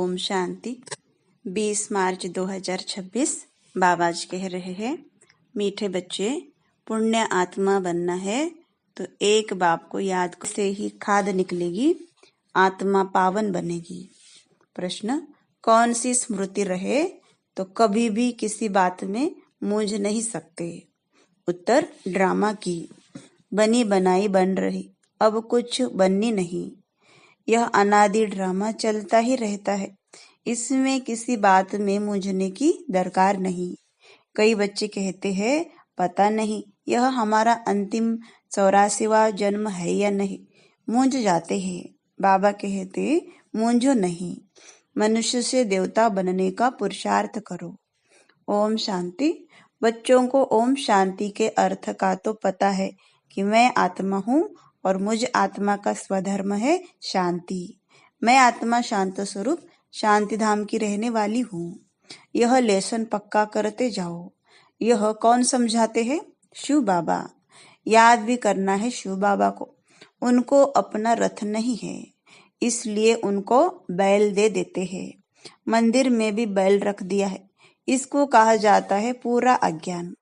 ओम शांति। 20 मार्च 2026 बाबा जी कह रहे हैं, मीठे बच्चे, पुण्य आत्मा बनना है तो एक बाप को याद से ही खाद निकलेगी, आत्मा पावन बनेगी। प्रश्न, कौन सी स्मृति रहे तो कभी भी किसी बात में मूंझ नहीं सकते? उत्तर, ड्रामा की। बनी बनाई बन रही, अब कुछ बननी नहीं। यह अनादि ड्रामा चलता ही रहता है, इसमें किसी बात में मूंझने की दरकार नहीं। कई बच्चे कहते हैं, पता नहीं यह हमारा अंतिम 84वां जन्म है या नहीं, मूंझ जाते हैं। बाबा कहते, मूंझो नहीं, मनुष्य से देवता बनने का पुरुषार्थ करो। ओम शांति। बच्चों को ओम शांति के अर्थ का तो पता है कि मैं आत्मा हूँ और मुझ आत्मा का स्वधर्म है शांति। मैं आत्मा शांत स्वरूप शांति धाम की रहने वाली हूँ। यह लेसन पक्का करते जाओ। यह कौन समझाते हैं? शिव बाबा। याद भी करना है शिव बाबा को। उनको अपना रथ नहीं है, इसलिए उनको बैल दे देते हैं। मंदिर में भी बैल रख दिया है, इसको कहा जाता है पूरा अज्ञान।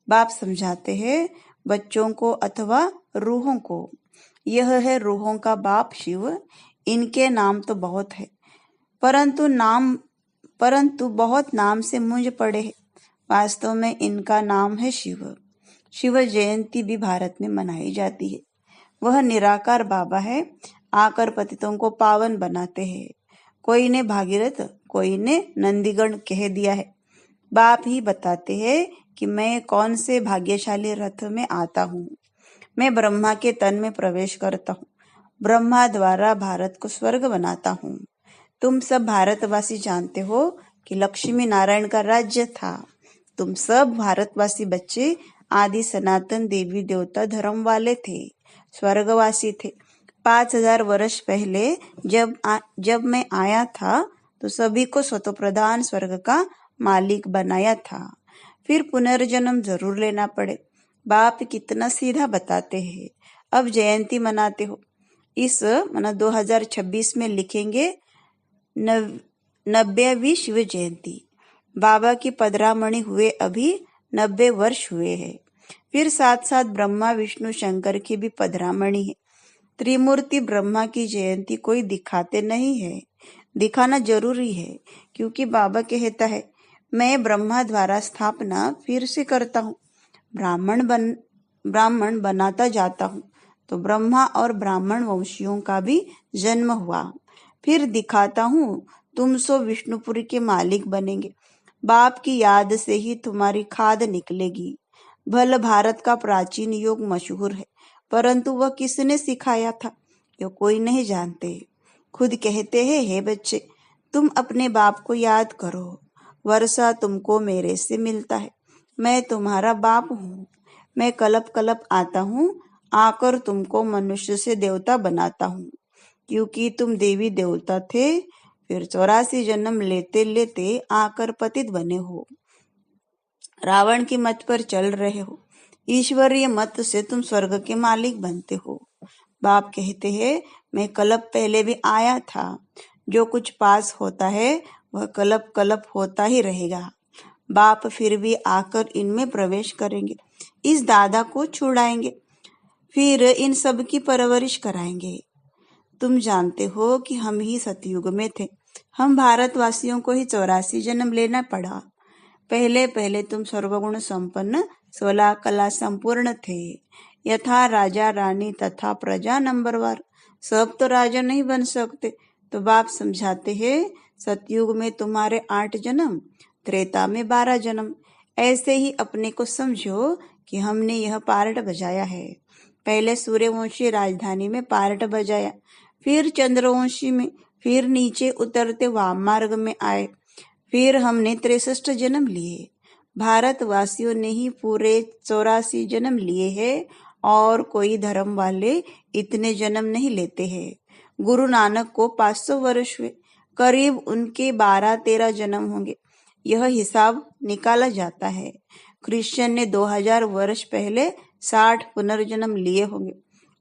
बाप समझाते हैं बच्चों को अथवा रूहों को, यह है रूहों का बाप शिव। इनके नाम तो बहुत है, परंतु बहुत नाम से मूंझ पड़े हैं। वास्तव में इनका नाम है शिव। शिव जयंती भी भारत में मनाई जाती है। वह निराकार बाबा है, आकर पतितों को पावन बनाते हैं। कोई ने भागीरथ, कोई ने नंदीगण कह दिया है। बाप ही बताते हैं कि मैं कौन से भाग्यशाली रथ में आता हूँ। मैं ब्रह्मा के तन में प्रवेश करता हूँ, ब्रह्मा द्वारा भारत को स्वर्ग बनाता हूँ। तुम सब भारतवासी जानते हो कि लक्ष्मी नारायण का राज्य था। तुम सब भारतवासी बच्चे आदि सनातन देवी देवता धर्म वाले थे, स्वर्गवासी थे। 5000 वर्ष पहले जब मैं आया था तो सभी को स्वतःप्रधान स्वर्ग का मालिक बनाया था। फिर पुनर्जन्म जरूर लेना पड़े। बाप कितना सीधा बताते हैं। अब जयंती मनाते हो, इस 2026 में लिखेंगे 90वीं शिव जयंती। बाबा की पधरामणि हुए अभी 90 वर्ष हुए हैं। फिर साथ साथ ब्रह्मा विष्णु शंकर की भी पधरामणि है। त्रिमूर्ति ब्रह्मा की जयंती कोई दिखाते नहीं है, दिखाना जरूरी है, क्योंकि बाबा कहता है मैं ब्रह्मा द्वारा स्थापना फिर से करता हूँ, ब्राह्मण बनाता जाता हूँ। तो ब्रह्मा और ब्राह्मण वंशियों का भी जन्म हुआ। फिर दिखाता हूँ, तुम सो विष्णुपुरी के मालिक बनेंगे। बाप की याद से ही तुम्हारी खाद निकलेगी। भल भारत का प्राचीन योग मशहूर है, परंतु वह किसने सिखाया था यह कोई नहीं जानते। खुद कहते हैं, हे बच्चे, तुम अपने बाप को याद करो। वर्षा तुमको मेरे से मिलता है, मैं तुम्हारा बाप हूँ। मैं कलप कलप आता हूँ, आकर तुमको मनुष्य से देवता बनाता हूँ, क्योंकि तुम देवी देवता थे। फिर 84 जन्म लेते लेते आकर पतित बने हो, रावण की मत पर चल रहे हो। ईश्वरीय मत से तुम स्वर्ग के मालिक बनते हो। बाप कहते हैं, मैं कल्प पहले भी आया था। जो कुछ पास होता है वह कल्प कल्प होता ही रहेगा। बाप फिर भी आकर इनमें प्रवेश करेंगे, इस दादा को छुड़ाएंगे, फिर इन सब की परवरिश कराएंगे। तुम जानते हो कि हम ही सतयुग में थे, हम भारतवासियों को ही 84 जन्म लेना पड़ा। पहले पहले तुम सर्वगुण संपन्न 16 कला संपूर्ण थे, यथा राजा रानी तथा प्रजा नंबरवार। सब तो राजा नहीं बन सकते, तो बाप समझाते हैं सतयुग में तुम्हारे 8 जन्म, त्रेता में 12 जन्म। ऐसे ही अपने को समझो कि हमने यह पार्ट बजाया है। पहले सूर्यवंशी राजधानी में पार्ट बजाया, फिर चंद्रवंशी में, फिर नीचे उतरते वाम मार्ग में आए। फिर हमने 63 जन्म लिए। भारतवासियों ने ही पूरे 84 जन्म लिए हैं, और कोई धर्म वाले इतने जन्म नहीं लेते हैं। गुरु नानक को 500 वर्ष हुए, करीब उनके 12-13 जन्म होंगे। यह हिसाब निकाला जाता है। क्रिश्चियन ने 2000 वर्ष पहले 60 पुनर्जन्म लिए होंगे।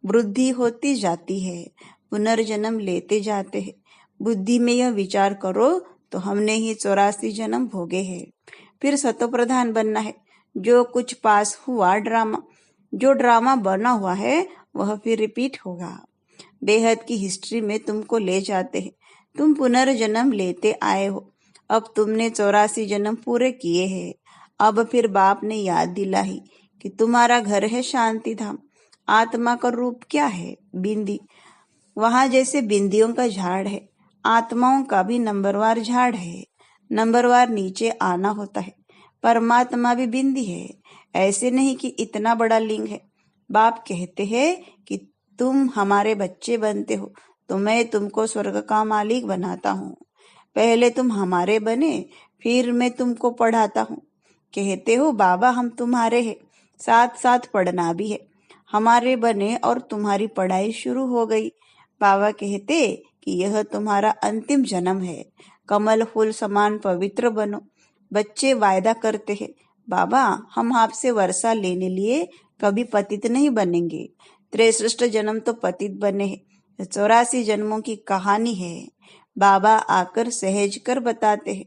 वृद्धि होती जाती है, पुनर्जन्म लेते जाते हैं। बुद्धि में यह विचार करो तो हमने ही 84 जन्म भोगे हैं। फिर सतोप्रधान बनना है। जो कुछ पास हुआ ड्रामा, जो ड्रामा बना हुआ है वह फिर रिपीट होगा। बेहद की हिस्ट्री में तुमको ले जाते हैं। तुम पुनर्जन्म लेते आए हो। अब तुमने 84 जन्म पूरे किए हैं। अब फिर बाप ने याद दिलाई कि तुम्हारा घर है शांति धाम। आत्मा का रूप क्या है? बिंदी। वहां जैसे बिंदियों का झाड़ है, आत्माओं का भी नंबरवार झाड़ है। नंबरवार नीचे आना होता है। परमात्मा भी बिंदी है। ऐसे नहीं कि इतना बड़ा लिंग है। बाप कहते हैं कि तुम हमारे बच्चे बनते हो तो मैं तुमको स्वर्ग का मालिक बनाता हूँ। पहले तुम हमारे बने, फिर मैं तुमको पढ़ाता हूँ। कहते हो बाबा हम तुम्हारे हैं, साथ साथ पढ़ना भी है। हमारे बने और तुम्हारी पढ़ाई शुरू हो गई। बाबा कहते कि यह तुम्हारा अंतिम जन्म है। कमल फूल समान पवित्र बनो। बच्चे वायदा करते हैं बाबा हम आपसे वर्षा लेने लिए कभी पतित नहीं बनेंगे। 63 जन्म तो पतित बने हैं। 84 जन्मों की कहानी है। बाबा आकर सहज कर बताते हैं।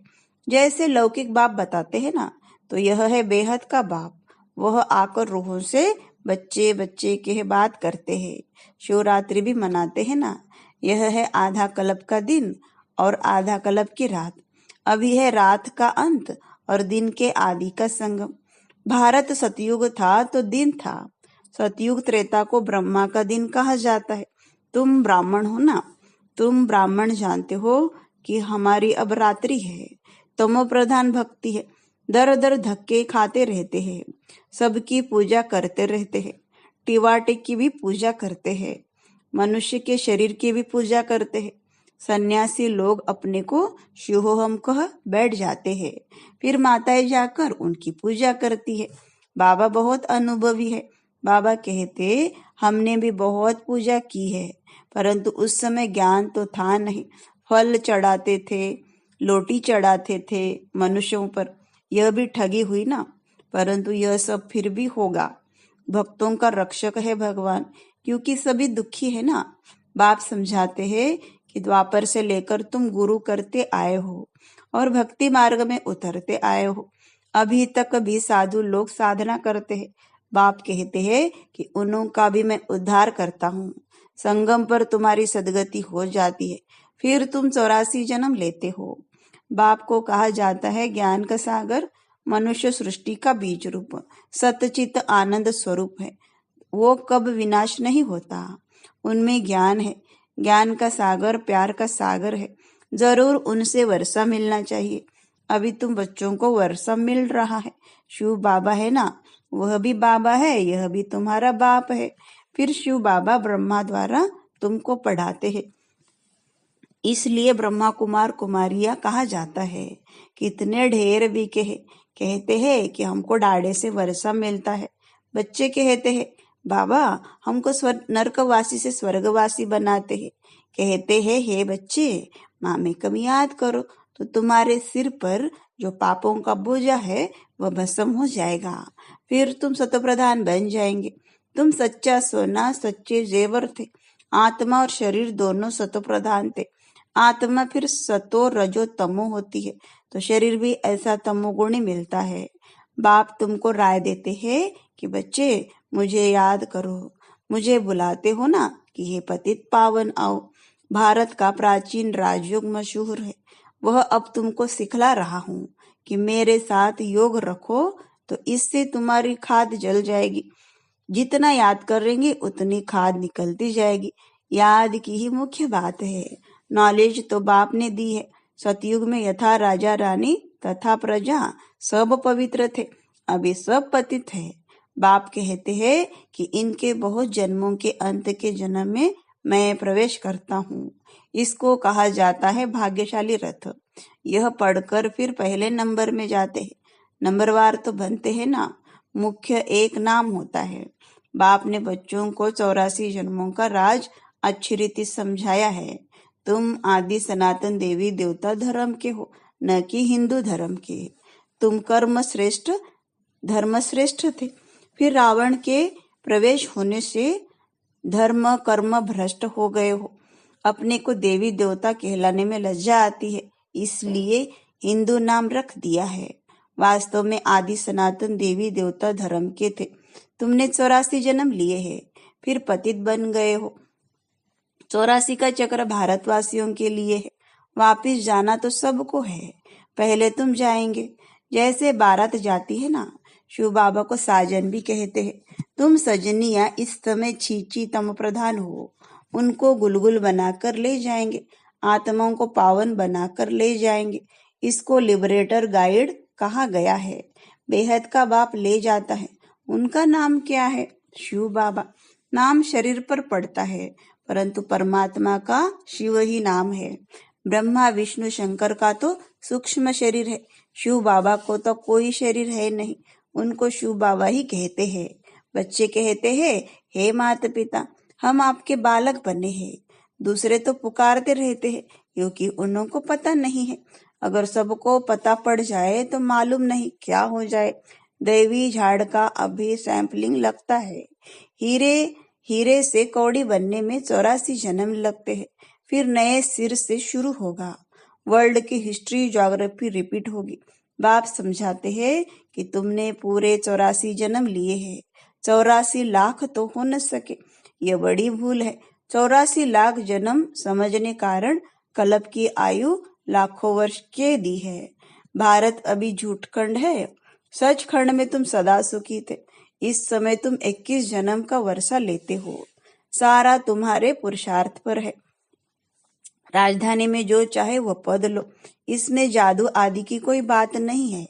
जैसे लौकिक बाप बताते हैं ना, तो यह है बेहद का बाप। वह आकर रूहों से बच्चे बच्चे के बात करते हैं। शिवरात्रि भी मनाते हैं ना। यह है आधा कल्प का दिन और आधा कल्प की रात। अभी है रात का अंत और दिन के आदि का संगम। भारत सतयुग था तो दिन था। सतयुग त्रेता को ब्रह्मा का दिन कहा जाता है। तुम ब्राह्मण हो ना, तुम ब्राह्मण जानते हो कि हमारी अब रात्रि है। तमो प्रधान भक्ति है। दर दर धक्के खाते रहते हैं। सबकी पूजा करते रहते हैं। टिवाटे की भी पूजा करते हैं। मनुष्य के शरीर की भी पूजा करते हैं। सन्यासी लोग अपने को शिवोहम कह बैठ जाते हैं। फिर माताएं जाकर उनकी पूजा करती है। बाबा बहुत अनुभवी है। बाबा कहते हमने भी बहुत पूजा की है, परंतु उस समय ज्ञान तो था नहीं। फल चढ़ाते थे, लोटी चढ़ाते थे मनुष्यों पर। यह भी ठगी हुई ना, परंतु यह सब फिर भी होगा। भक्तों का रक्षक है भगवान, क्योंकि सभी दुखी है ना। बाप समझाते हैं कि द्वापर से लेकर तुम गुरु करते आए हो और भक्ति मार्ग में उतरते आए हो। अभी तक भी साधु लोग साधना करते हैं। बाप कहते हैं कि उनका भी मैं उद्धार करता हूँ। संगम पर तुम्हारी सदगति हो जाती है, फिर तुम 84 जन्म लेते हो। बाप को कहा जाता है ज्ञान का सागर। मनुष्य सृष्टि का बीज रूप सतचित आनंद स्वरूप है। वो कब विनाश नहीं होता। उनमें ज्ञान है। ज्ञान का सागर प्यार का सागर है। जरूर उनसे वर्षा मिलना चाहिए। अभी तुम बच्चों को वर्षा मिल रहा है। शिव बाबा है ना, वह भी बाबा है, यह भी तुम्हारा बाप है। फिर शिव बाबा ब्रह्मा द्वारा तुमको पढ़ाते हैं। इसलिए ब्रह्मा कुमार कुमारिया कहा जाता है। कितने ढेर भी कहते हैं कि हमको डाढ़े से वर्षा मिलता है। बच्चे कहते हैं बाबा हमको नरकवासी से स्वर्गवासी बनाते हैं। कहते हैं हे बच्चे मामे कभी याद करो तो तुम्हारे सिर पर जो पापों का बोझा है वह भस्म हो जाएगा। फिर तुम सतप्रधान बन जाएंगे। तुम सच्चा सोना सच्चे जेवर थे। आत्मा और शरीर दोनों सतप्रधान थे। आत्मा फिर सतो रजो तमो होती है, तो शरीर भी ऐसा तमोगुणी मिलता है। बाप तुमको राय देते हैं कि बच्चे मुझे याद करो। मुझे बुलाते हो ना कि हे पतित पावन आओ। भारत का प्राचीन राजयोग मशहूर है। वह अब तुमको सिखला रहा हूँ कि मेरे साथ योग रखो, तो इससे तुम्हारी खाद जल जाएगी। जितना याद करेंगे उतनी खाद निकलती जाएगी। याद की ही मुख्य बात है। नॉलेज तो बाप ने दी है। सतयुग में यथा राजा रानी तथा प्रजा सब पवित्र थे, अभी सब पतित है। बाप कहते हैं कि इनके बहुत जन्मों के अंत के जन्म में मैं प्रवेश करता हूँ। इसको कहा जाता है भाग्यशाली रथ। यह पढ़कर फिर पहले नंबर में जाते हैं। नंबरवार तो बनते हैं ना, मुख्य एक नाम होता है। बाप ने बच्चों को 84 जन्मों का राज अच्छी रीति समझाया है। तुम आदि सनातन देवी देवता धर्म के हो, न कि हिंदू धर्म के। तुम कर्म श्रेष्ठ धर्म श्रेष्ठ थे। फिर रावण के प्रवेश होने से धर्म कर्म भ्रष्ट हो गए हो। अपने को देवी देवता कहलाने में लज्जा आती है, इसलिए हिंदू नाम रख दिया है। वास्तव में आदि सनातन देवी देवता धर्म के थे। तुमने 84 जन्म लिए हैं, फिर पतित बन गए हो। 84 का चक्र भारतवासियों के लिए है। वापिस जाना तो सबको है, पहले तुम जाएंगे। जैसे बारात जाती है ना, शिव बाबा को साजन भी कहते हैं। तुम सजनिया इस समय छीची तम प्रधान हो, उनको गुलगुल बनाकर ले जाएंगे, आत्माओं को पावन बनाकर ले जाएंगे। इसको लिबरेटर गाइड कहा गया है। बेहद का बाप ले जाता है। उनका नाम क्या है? शिव बाबा। नाम शरीर पर पड़ता है, परंतु परमात्मा का शिव ही नाम है। ब्रह्मा विष्णु शंकर का तो सूक्ष्म शरीर है। शिव बाबा को तो कोई शरीर है नहीं, उनको शिव बाबा ही कहते हैं। बच्चे कहते हैं, हे माता पिता, हम आपके बालक बने हैं। दूसरे तो पुकारते रहते हैं, क्योंकि उनको पता नहीं है। अगर सबको पता पड़ जाए तो मालूम नहीं क्या हो जाए। दैवी झाड़ का अभी सैंपलिंग लगता है। हीरे से कौड़ी बनने में 84 जन्म लगते हैं, फिर नए सिर से शुरू होगा। वर्ल्ड की हिस्ट्री ज्योग्राफी रिपीट होगी। बाप समझाते हैं कि तुमने पूरे 84 जन्म लिए हैं। 84 लाख तो हो न सके, यह बड़ी भूल है। 84 लाख जन्म समझने कारण कल्प की आयु लाखों वर्ष के दी है। भारत अभी झूठखंड है, सचखंड में तुम सदा सुखी थे। इस समय तुम 21 जन्म का वर्षा लेते हो। सारा तुम्हारे पुरुषार्थ पर है। राजधानी में जो चाहे वो पद लो, इसमें जादू आदि की कोई बात नहीं है।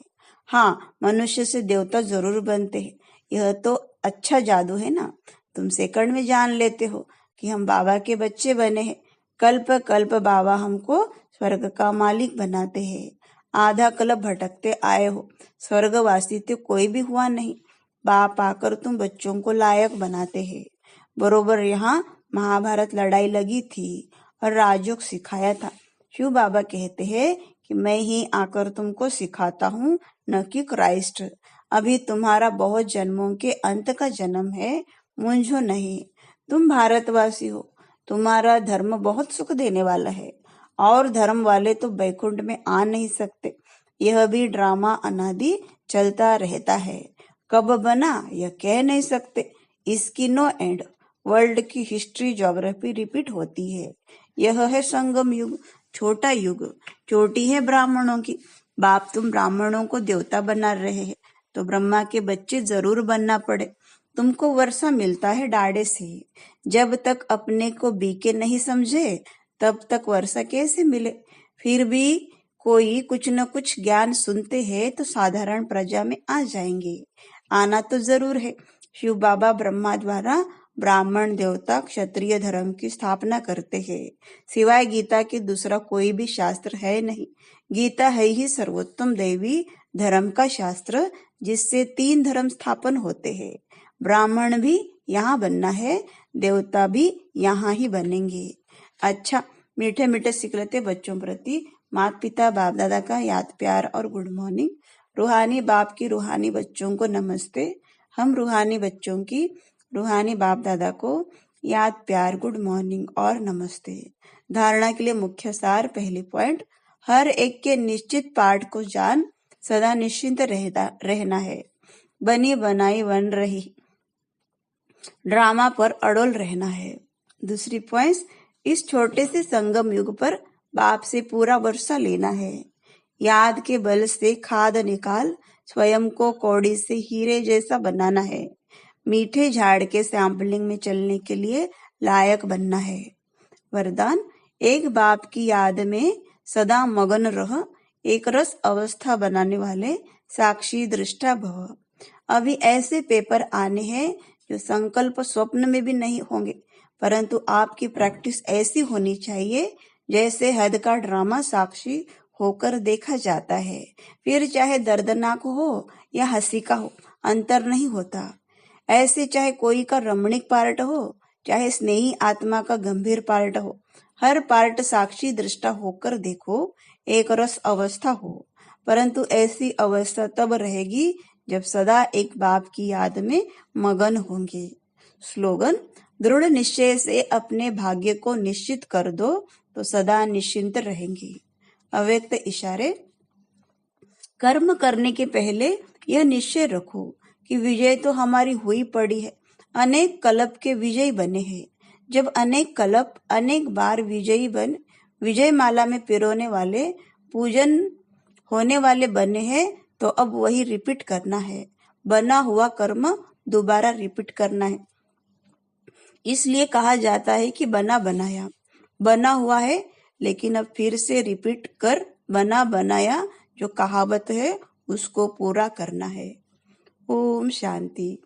हाँ, मनुष्य से देवता जरूर बनते हैं, यह तो अच्छा जादू है ना। तुम सेकंड में जान लेते हो कि हम बाबा के बच्चे बने हैं। कल्प कल्प बाबा हमको स्वर्ग का मालिक बनाते हैं। आधा कल्प भटकते आए हो, स्वर्गवासी तो कोई भी हुआ नहीं। बाप आकर तुम बच्चों को लायक बनाते हैं। बरोबर यहाँ महाभारत लड़ाई लगी थी और राजयोग सिखाया था। शिव बाबा कहते हैं कि मैं ही आकर तुमको सिखाता हूँ, न कि क्राइस्ट। अभी तुम्हारा बहुत जन्मों के अंत का जन्म है, मुंझो नहीं। तुम भारतवासी हो, तुम्हारा धर्म बहुत सुख देने वाला है, और धर्म वाले तो बैकुंठ में आ नहीं सकते। यह भी ड्रामा अनादि चलता रहता है, कब बना यह कह नहीं सकते। इसकी नो एंड। वर्ल्ड की हिस्ट्री ज्योग्राफी रिपीट होती है। यह है संगम युग, छोटा युग। चोटी है ब्राह्मणों की। बाप तुम ब्राह्मणों को देवता बना रहे हैं, तो ब्रह्मा के बच्चे जरूर बनना पड़े। तुमको वर्षा मिलता है डाड़े से। जब तक अपने को बीके नहीं समझे, तब तक वर्षा कैसे मिले? फिर भी कोई कुछ न कुछ ज्ञान सुनते हैं तो साधारण प्रजा में आ जाएंगे। आना तो जरूर है। शिव बाबा ब्रह्मा द्वारा ब्राह्मण देवता क्षत्रिय धर्म की स्थापना करते हैं। सिवाय गीता के दूसरा कोई भी शास्त्र है नहीं। गीता है ही सर्वोत्तम दैवी धर्म का शास्त्र, जिससे 3 धर्म स्थापन होते हैं। ब्राह्मण भी यहाँ बनना है, देवता भी यहाँ ही बनेंगे। अच्छा, मीठे मीठे सिखलते बच्चों प्रति माता पिता बाप दादा का याद प्यार और गुड मॉर्निंग। रूहानी बाप की रूहानी बच्चों को नमस्ते। हम रूहानी बच्चों की रूहानी बाप दादा को याद प्यार गुड मॉर्निंग और नमस्ते। धारणा के लिए मुख्य सार, पहली पॉइंट, हर एक के निश्चित पाठ को जान सदा निश्चिंत रहना है। बनी बनाई बन रही ड्रामा पर अड़ोल रहना है। दूसरी पॉइंट, इस छोटे से संगम युग पर बाप से पूरा वर्षा लेना है। याद के बल से खाद निकाल स्वयं को कौड़ी से हीरे जैसा बनाना है। मीठे झाड़ के सैंपलिंग में चलने के लिए लायक बनना है। वरदान, एक बाप की याद में सदा मगन रह, एक रस अवस्था बनाने वाले साक्षी दृष्टा भव। अभी ऐसे पेपर आने हैं जो संकल्प स्वप्न में भी नहीं होंगे, परंतु आपकी प्रैक्टिस ऐसी होनी चाहिए जैसे हद का ड्रामा साक्षी होकर देखा जाता है। फिर चाहे दर्दनाक हो या हंसी का हो, अंतर नहीं होता। ऐसे चाहे कोई का रमणीक पार्ट हो, चाहे स्नेही आत्मा का गंभीर पार्ट हो, हर पार्ट साक्षी दृष्टा होकर देखो, एक रस अवस्था हो। परंतु ऐसी अवस्था तब रहेगी जब सदा एक बाप की याद में मगन होंगे। स्लोगन, दृढ़ निश्चय से अपने भाग्य को निश्चित कर दो तो सदा निश्चिंत रहेंगे। अव्यक्त इशारे। कर्म करने के पहले यह निश्चय रखो कि विजय तो हमारी हुई पड़ी है, अनेक कल्प के विजयी बने हैं। जब अनेक कल्प अनेक बार विजय माला में पिरोने वाले पूजन होने वाले बने हैं, तो अब वही रिपीट करना है। बना हुआ कर्म दोबारा रिपीट करना है। इसलिए कहा जाता है कि बना बनाया। बना हुआ है लेकिन अब फिर से रिपीट कर बना बनाया जो कहावत है उसको पूरा करना है। ओम शांति।